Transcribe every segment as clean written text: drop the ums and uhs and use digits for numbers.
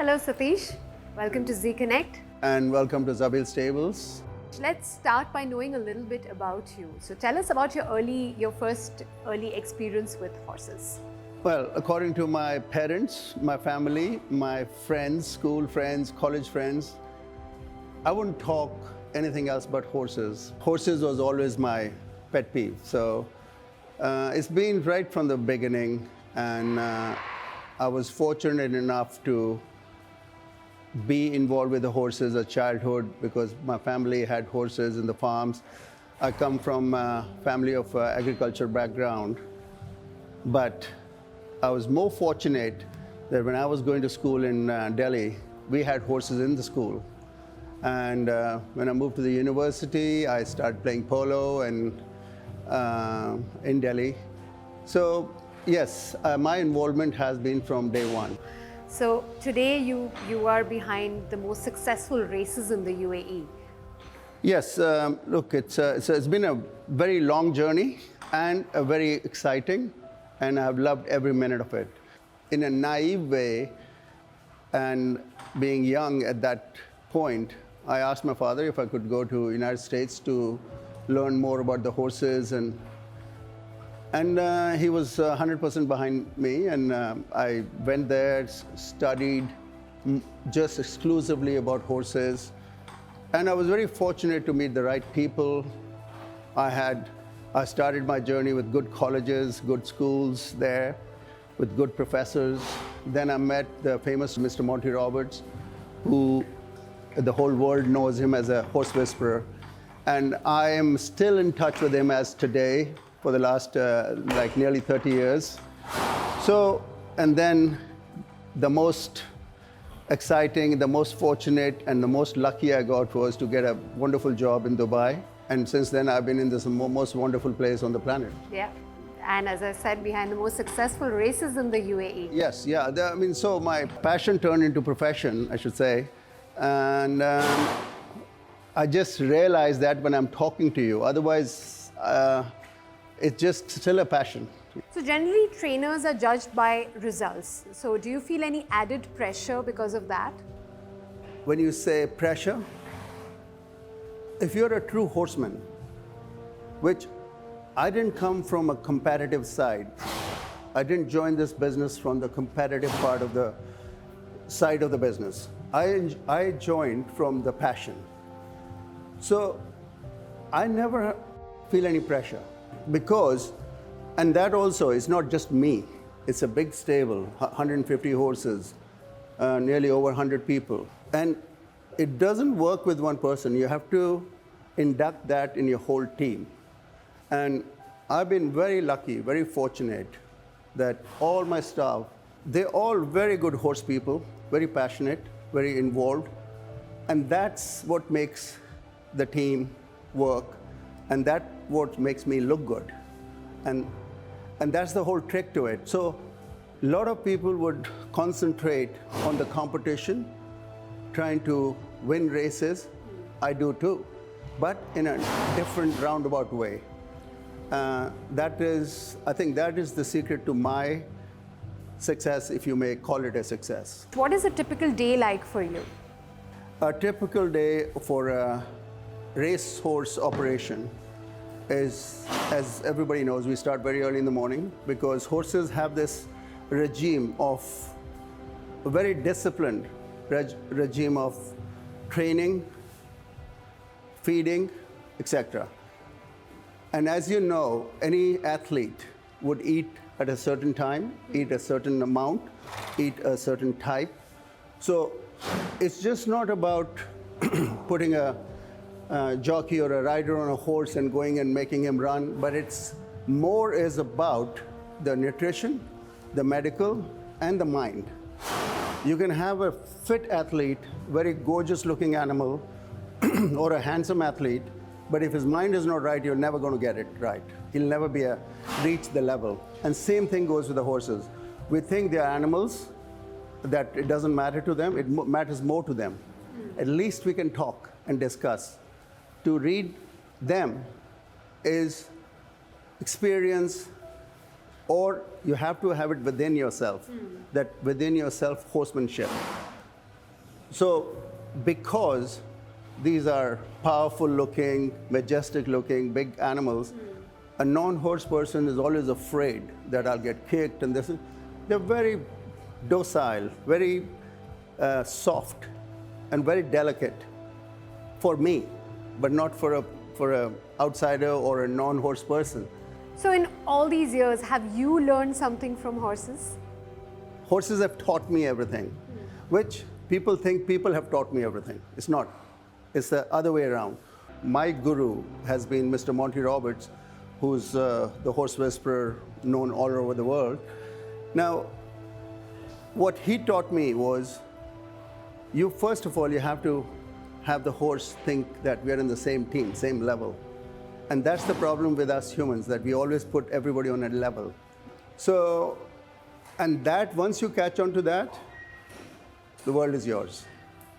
Hello Satish, welcome to Z Connect. And welcome to Zabil Stables. Let's start by knowing a little bit about you. So tell us about your first early experience with horses. Well, according to my parents, my family, my friends, school friends, college friends, I wouldn't talk anything else but horses. Horses was always my pet peeve. So it's been right from the beginning, and I was fortunate enough to be involved with the horses as childhood because my family had horses in the farms. I come from a family of agriculture background, but I was more fortunate that when I was going to school in Delhi, we had horses in the school. And when I moved to the university, I started playing polo and in Delhi. So yes, my involvement has been from day one. So today you are behind the most successful races in the UAE. Yes, look, it's been a very long journey and a very exciting, and I've loved every minute of it. In a naive way, and being young at that point, I asked my father if I could go to United States to learn more about the horses, and he was 100% behind me, and I went there, studied just exclusively about horses, and I was very fortunate to meet the right people. I started my journey with good colleges, good schools there, with good professors. Then I met the famous Mr. Monty Roberts, who the whole world knows him as a horse whisperer, and I am still in touch with him as today, for the last like nearly 30 years. So, and then the most exciting, the most fortunate, and the most lucky I got was to get a wonderful job in Dubai. And since then, I've been in this most wonderful place on the planet. Yeah, and as I said, behind the most successful races in the UAE. Yes, yeah. So my passion turned into profession, I should say. And I just realized that when I'm talking to you. Otherwise, it's just still a passion. So generally trainers are judged by results. So do you feel any added pressure because of that? When you say pressure, if you're a true horseman, which I didn't come from a competitive side. I didn't join this business from the competitive part of the side of the business. I joined from the passion. So I never feel any pressure. Because, and that also is not just me, it's a big stable, 150 horses, nearly over 100 people. And it doesn't work with one person. You have to induct that in your whole team. And I've been very lucky, very fortunate that all my staff, they're all very good horse people, very passionate, very involved. And that's what makes the team work. And that's what makes me look good. And that's the whole trick to it. So a lot of people would concentrate on the competition, trying to win races. I do too, but in a different roundabout way. I think that is the secret to my success, if you may call it a success. What is a typical day like for you? A typical day for a racehorse operation is, as everybody knows, we start very early in the morning because horses have this regime of a very disciplined regime of training, feeding, etc. And as you know, any athlete would eat at a certain time, eat a certain amount, eat a certain type. So it's just not about putting a jockey or a rider on a horse and going and making him run, but it's more is about the nutrition, the medical, and the mind. You can have a fit athlete, very gorgeous looking animal, or a handsome athlete, but if his mind is not right, you're never going to get it right. He'll never reach the level. And same thing goes with the horses. We think they're animals, that it doesn't matter to them, it matters more to them. At least we can talk and discuss. To read them is experience, or you have to have it within yourself, that within yourself horsemanship. So, because these are powerful looking, majestic looking, big animals, a non-horse person is always afraid that I'll get kicked and this. They're very docile, very soft, and very delicate for me, but not for a outsider or a non-horse person. So in all these years, have you learned something from horses? Horses have taught me everything, which people think people have taught me everything. It's not. It's the other way around. My guru has been Mr. Monty Roberts, who's the horse whisperer known all over the world. Now, what he taught me was, first of all, you have to have the horse think that we are in the same team, same level. And that's the problem with us humans, that we always put everybody on a level. So, and that, once you catch on to that, the world is yours.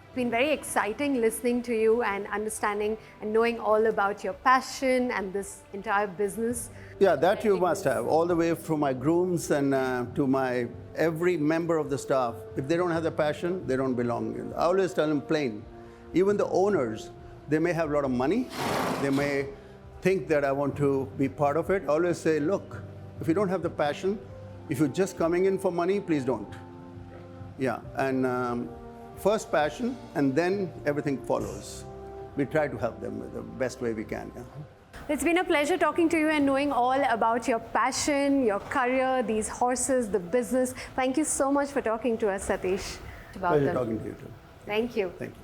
It's been very exciting listening to you and understanding and knowing all about your passion and this entire business. Yeah, that you must have, all the way from my grooms and to every member of the staff. If they don't have the passion, they don't belong. I always tell them plain. Even the owners, they may have a lot of money. They may think that I want to be part of it. I always say, look, if you don't have the passion, if you're just coming in for money, please don't. Yeah, and first passion, and then everything follows. We try to help them the best way we can. Yeah. It's been a pleasure talking to you and knowing all about your passion, your career, these horses, the business. Thank you so much for talking to us, Satish. Pleasure talking to you too. Thank you. Thank you.